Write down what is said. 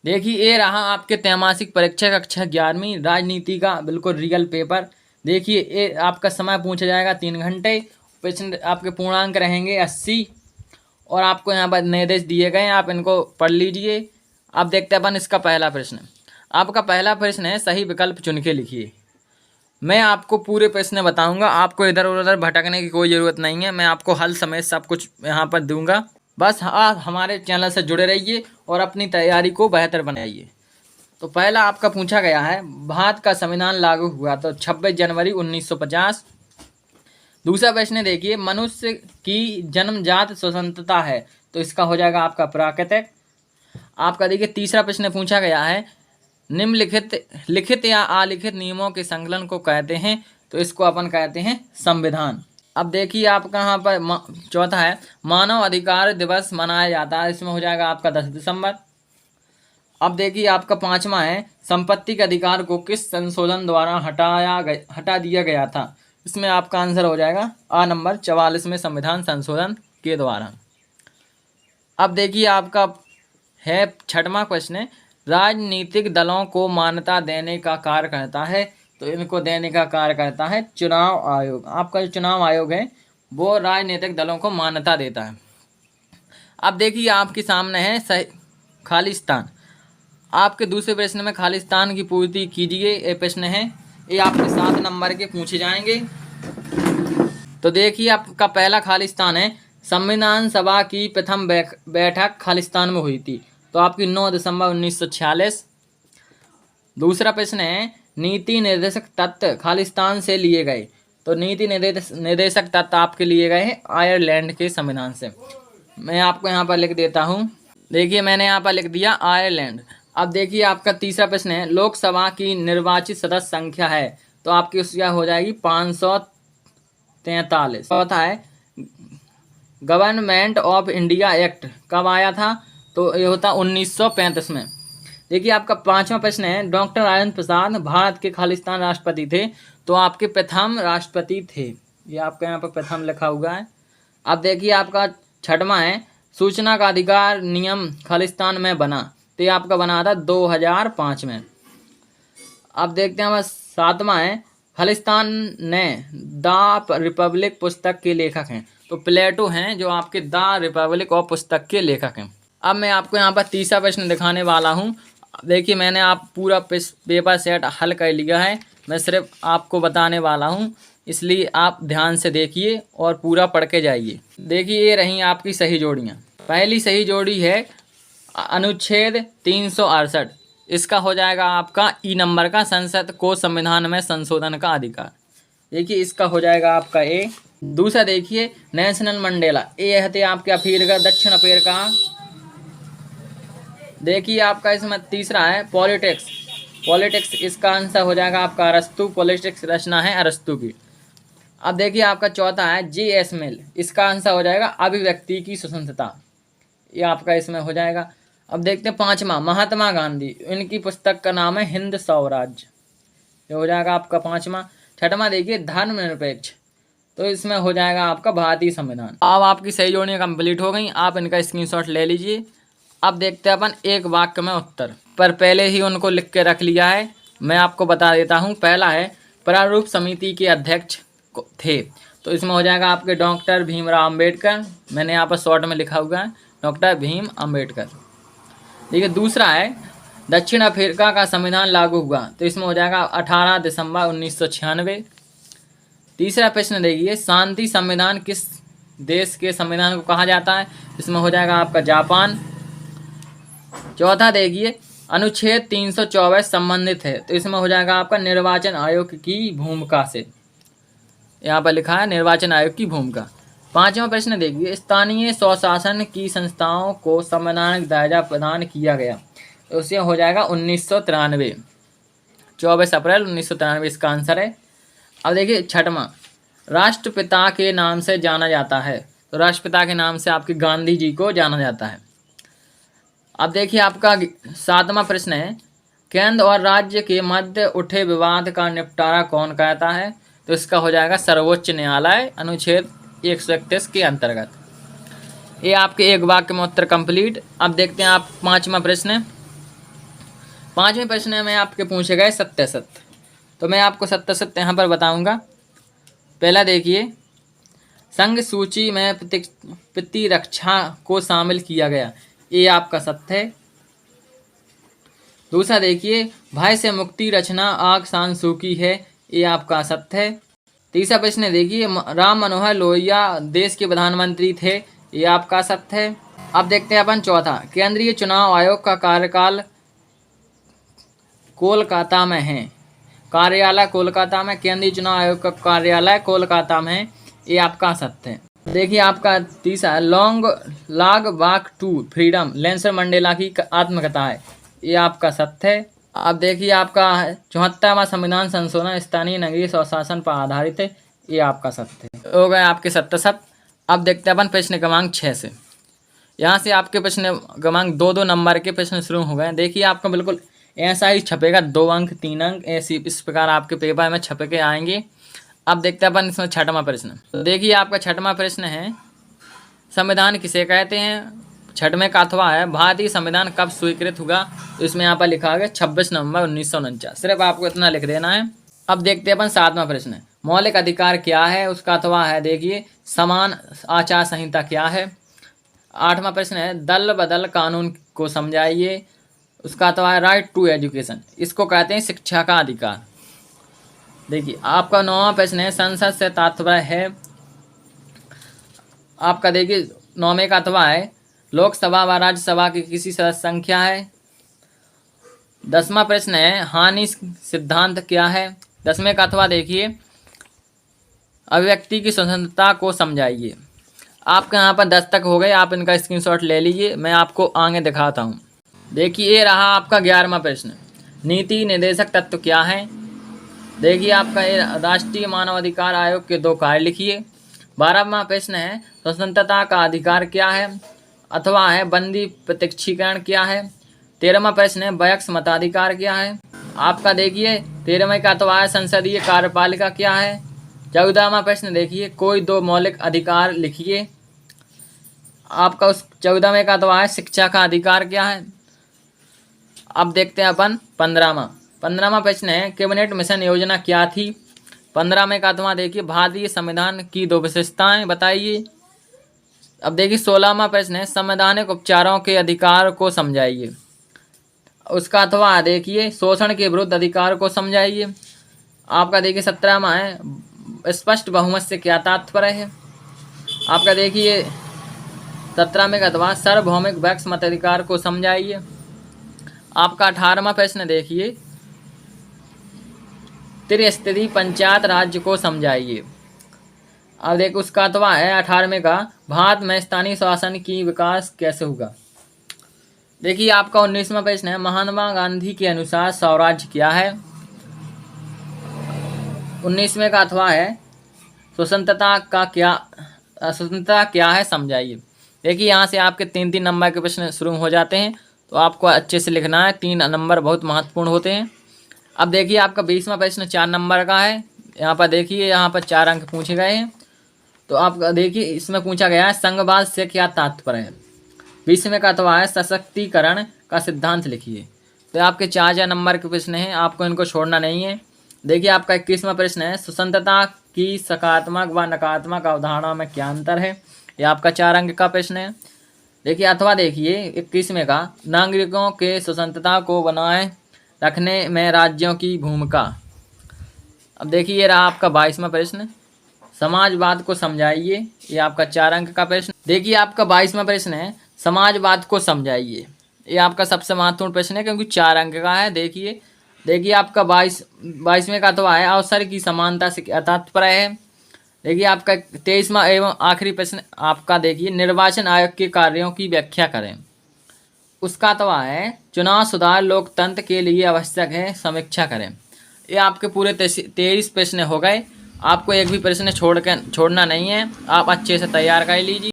देखिए ये रहा आपके त्रैमासिक परीक्षा कक्षा 11वीं राजनीति का बिल्कुल रियल पेपर। देखिए ये आपका समय पूछा जाएगा 3 घंटे। प्रश्न आपके पूर्णांक रहेंगे 80 और आपको यहाँ पर निर्देश दिए गए हैं, आप इनको पढ़ लीजिए। अब देखते हैं अपन इसका पहला प्रश्न। आपका पहला प्रश्न है सही विकल्प चुन के लिखिए। मैं आपको पूरे प्रश्न बताऊंगा, आपको इधर उधर भटकने की कोई ज़रूरत नहीं है। मैं आपको हल समेत सब कुछ यहाँ पर दूंगा। बस आप हमारे चैनल से जुड़े रहिए और अपनी तैयारी को बेहतर बनाइए। तो पहला आपका पूछा गया है भारत का संविधान लागू हुआ तो 26 जनवरी 1950। दूसरा प्रश्न देखिए मनुष्य की जन्मजात स्वतंत्रता है तो इसका हो जाएगा आपका प्राकृतिक। आपका देखिए तीसरा प्रश्न पूछा गया है निम्नलिखित लिखित या अलिखित नियमों के संकलन को कहते हैं तो इसको अपन कहते हैं संविधान। अब देखिए आपका यहाँ पर चौथा है मानव अधिकार दिवस मनाया जाता है, इसमें हो जाएगा आपका 10 दिसंबर। अब देखिए आपका पांचवा है संपत्ति के अधिकार को किस संशोधन द्वारा हटा दिया गया था, इसमें आपका आंसर हो जाएगा आ नंबर 44 में संविधान संशोधन के द्वारा। अब देखिए आपका है छठवां क्वेश्चन राजनीतिक दलों को मान्यता देने का कार्य करता है तो इनको देने का कार्य करता है चुनाव आयोग। आपका जो चुनाव आयोग है वो राजनीतिक दलों को मान्यता देता है। अब देखिए आपके सामने है सही खालिस्तान। आपके दूसरे प्रश्न में खालिस्तान की पूर्ति कीजिए ये प्रश्न है, ये आपके 7 नंबर के पूछे जाएंगे। तो देखिए आपका पहला खालिस्तान है संविधान सभा की प्रथम बैठक खालिस्तान में हुई थी तो आपकी 9 दिसंबर 1946। दूसरा प्रश्न है नीति निर्देशक तत्व खालिस्तान से लिए गए तो नीति निर्देशक तत्व आपके लिए गए हैं आयरलैंड के संविधान से। मैं आपको यहाँ पर लिख देता हूँ, देखिए मैंने यहाँ पर लिख दिया आयरलैंड। अब देखिए आपका तीसरा प्रश्न है लोकसभा की निर्वाचित सदस्य संख्या है तो आपकी उसका हो जाएगी 543। चौथा है गवर्नमेंट ऑफ इंडिया एक्ट कब आया था तो ये होता 1935 में। देखिए आपका पांचवा प्रश्न है डॉक्टर राजेंद्र प्रसाद भारत के खालिस्तान राष्ट्रपति थे तो आपके प्रथम राष्ट्रपति थे, ये आपका यहाँ पर प्रथम लिखा हुआ है। अब देखिए आपका छठवां है सूचना का अधिकार नियम खालिस्तान में बना तो ये आपका बना था 2005 में। अब देखते हैं बस सातवां है खालिस्तान ने द रिपब्लिक पुस्तक के लेखक हैं तो प्लेटो हैं जो आपके द रिपब्लिक ऑफ पुस्तक के लेखक हैं। अब मैं आपको यहाँ पर तीसरा प्रश्न दिखाने वाला हूँ। देखिए मैंने आप पूरा पेपर सेट हल कर लिया है, मैं सिर्फ आपको बताने वाला हूँ इसलिए आप ध्यान से देखिए और पूरा पढ़ के जाइए। देखिए ये रही आपकी सही जोड़ियाँ। पहली सही जोड़ी है अनुच्छेद 368, इसका हो जाएगा आपका ई नंबर का संसद को संविधान में संशोधन का अधिकार। देखिए इसका हो जाएगा आपका ए। दूसरा देखिए नेशनल मंडेला ये है आपके अफ्रीका दक्षिण अफ्रीका। देखिए आपका इसमें तीसरा है पॉलिटिक्स इसका आंसर हो जाएगा आपका अरस्तु, पॉलिटिक्स रचना है अरस्तु की। अब देखिए आपका चौथा है J.S. मिल, इसका आंसर हो जाएगा अभिव्यक्ति की स्वतंत्रता, ये आपका इसमें हो जाएगा। अब देखते हैं पांचवा महात्मा गांधी, इनकी पुस्तक का नाम है हिंद स्वराज्य, ये हो जाएगा आपका पांचवा। छठवां देखिए धर्मनिरपेक्ष तो इसमें हो जाएगा आपका भारतीय संविधान। अब आपकी सही जोड़ियाँ कंप्लीट हो गई, आप इनका स्क्रीनशॉट ले लीजिए। अब देखते हैं अपन एक वाक्य में उत्तर, पर पहले ही उनको लिख के रख लिया है, मैं आपको बता देता हूँ। पहला है प्रारूप समिति के अध्यक्ष थे तो इसमें हो जाएगा आपके डॉक्टर भीमराव अंबेडकर, मैंने यहाँ पर शॉर्ट में लिखा हुआ है डॉक्टर भीम अंबेडकर। देखिए दूसरा है दक्षिण अफ्रीका का संविधान लागू हुआ तो इसमें हो जाएगा 18 दिसंबर 1996। तीसरा प्रश्न देखिए शांति संविधान किस देश के संविधान को कहा जाता है, इसमें हो जाएगा आपका जापान। चौथा देखिए अनुच्छेद 324 संबंधित है तो इसमें हो जाएगा आपका निर्वाचन आयोग की भूमिका से, यहाँ पर लिखा है निर्वाचन आयोग की भूमिका। पांचवा प्रश्न देखिए स्थानीय स्वशासन की संस्थाओं को संवैधानिक दर्जा प्रदान किया गया तो उससे हो जाएगा 1993, 24 अप्रैल 1993 इसका आंसर है। अब देखिए छठवां राष्ट्रपिता के नाम से जाना जाता है तो राष्ट्रपिता के नाम से आपके गांधी जी को जाना जाता है। अब देखिए आपका सातवां प्रश्न है केंद्र और राज्य के मध्य उठे विवाद का निपटारा कौन करता है तो इसका हो जाएगा सर्वोच्च न्यायालय अनुच्छेद 131 के अंतर्गत। ये आपके एक वाक्य में उत्तर कंप्लीट। अब देखते हैं आप पांचवा प्रश्न 5वें प्रश्न में आपके पूछे गए सत्य असत्य, तो मैं आपको सत्य असत्य यहाँ पर बताऊंगा। पहला देखिए, संघ सूची में प्रतिरक्षा को शामिल किया गया, ये आपका सत्य है। दूसरा देखिए, भय से मुक्ति रचना आग सांसू की है, ये आपका सत्य है। तीसरा प्रश्न देखिए, राम मनोहर लोहिया देश के प्रधानमंत्री थे, ये आपका सत्य है। अब देखते हैं अपन चौथा, केंद्रीय चुनाव आयोग का कार्यकाल कोलकाता में है, कार्यालय कोलकाता में, केंद्रीय चुनाव आयोग का कार्यालय कोलकाता में है, ये आपका सत्य है। देखिए आपका तीसरा, long log walk to freedom Nelson Mandela की आत्मकथा है, ये आपका सत्य है। अब देखिए आपका 74वां संविधान संशोधन स्थानीय नगरीय स्वशासन पर आधारित है, ये आपका सत्य है। हो गए आपके सत्य सत्य। अब देखते हैं अपन प्रश्न क्रमांक 6 से। यहाँ से आपके प्रश्न क्रमांक 2-2 नंबर के प्रश्न शुरू हो गए। देखिए आपका बिल्कुल ऐसा ही छपेगा, 2 अंक 3 अंक ऐसी इस प्रकार आपके पेपर में छप के आएंगे। अब देखते हैं अपन इसमें छठवां प्रश्न। तो देखिए आपका छठवां प्रश्न है, संविधान किसे कहते हैं। छठवें का अथवा है, भारतीय संविधान कब स्वीकृत हुआ, तो इसमें यहाँ पर लिखा गया 26 नवंबर 1949, सिर्फ आपको इतना लिख देना है। अब देखते हैं अपन 7वां प्रश्न, मौलिक अधिकार क्या है, उसका अथवा है देखिए समान आचार संहिता क्या है। 8वां प्रश्न है, दल बदल कानून को समझाइए, उसका अथवा है राइट टू एजुकेशन, इसको कहते हैं शिक्षा का अधिकार। देखिए आपका 9वां प्रश्न है, संसद से तात्पर्य है, आपका देखिए 9वें का अथवा है लोकसभा व राज्यसभा की किसी सदस्य संख्या है। 10वां प्रश्न है, हानि सिद्धांत क्या है। 10वें का अथवा देखिए अभिव्यक्ति की स्वतंत्रता को समझाइए। आपके यहाँ पर 10 तक हो गए, आप इनका स्क्रीनशॉट ले लीजिए, मैं आपको आगे दिखाता हूँ। देखिए ये रहा आपका 11वां प्रश्न, नीति निर्देशक तत्व क्या है। देखिए आपका ये राष्ट्रीय मानवाधिकार आयोग के 2 कार्य लिखिए। 12वां प्रश्न है, स्वतंत्रता का अधिकार क्या है, अथवा है बंदी प्रत्यक्षीकरण क्या है। 13वां प्रश्न है, वयस्क मताधिकार क्या है। आपका देखिए 13वें का अथवा है संसदीय कार्यपालिका क्या है। 14वां प्रश्न देखिए कोई 2 मौलिक अधिकार लिखिए। आपका उस 14वें का अथवा है शिक्षा का अधिकार क्या है। अब देखते हैं अपन 15वां प्रश्न है, कैबिनेट मिशन योजना क्या थी। 15वें का अथवा देखिए भारतीय संविधान की 2 विशेषताएं बताइए। अब देखिए 16वां प्रश्न है, संवैधानिक उपचारों के अधिकार को समझाइए, उसका अथवा देखिए शोषण के विरुद्ध अधिकार को समझाइए। आपका देखिए 17वां है, स्पष्ट बहुमत से क्या तात्पर्य है। आपका देखिए 17वें का अथवा सार्वभौमिक वयस्क मताधिकार को समझाइए। आपका 18वां प्रश्न देखिए त्रिस्तरीय पंचायत राज्य को समझाइए। अब देखो उसका अथवा है 18वें का, भारत में स्थानीय शासन की विकास कैसे होगा। देखिए आपका 19वां प्रश्न है, महात्मा गांधी के अनुसार स्वराज्य क्या है। 19वें का अथवा है स्वतंत्रता क्या है समझाइए। देखिए यहाँ से आपके 3-3 नंबर के प्रश्न शुरू हो जाते हैं, तो आपको अच्छे से लिखना है, 3 नंबर बहुत महत्वपूर्ण होते हैं। अब देखिए आपका 20वां प्रश्न 4 नंबर का है। यहाँ पर देखिए यहाँ पर 4 अंक पूछे गए हैं, तो आप देखिए इसमें पूछा गया है संघवाद से क्या तात्पर्य है। 20वें का अथवा है सशक्तिकरण का सिद्धांत लिखिए। तो आपके 4 नंबर के प्रश्न हैं, आपको इनको छोड़ना नहीं है। देखिए आपका 21वां प्रश्न है, स्वतंत्रता की सकारात्मक व नकारात्मक अवधारणा में क्या अंतर है। ये आपका 4 अंक का प्रश्न है। देखिए अथवा देखिए 21वें का, नागरिकों के स्वतंत्रता को बनाए रखने में राज्यों की भूमिका। अब देखिए ये रहा आपका 22वां प्रश्न, समाजवाद को समझाइए। ये आपका 4 अंक का प्रश्न। देखिए आपका 22वां प्रश्न है, समाजवाद को समझाइए। ये आपका सबसे महत्वपूर्ण प्रश्न है क्योंकि 4 अंक का है। देखिए आपका 22वें का अथवा है अवसर की समानता से क्या तात्पर्य है। देखिए आपका 23वां एवं आखिरी प्रश्न आपका देखिए निर्वाचन आयोग के कार्यों की व्याख्या करें। उसका अथवा है चुनाव सुधार लोकतंत्र के लिए आवश्यक है, समीक्षा करें। ये आपके पूरे 23 प्रश्न हो गए। आपको एक भी प्रश्न छोड़ना नहीं है, आप अच्छे से तैयार कर लीजिए।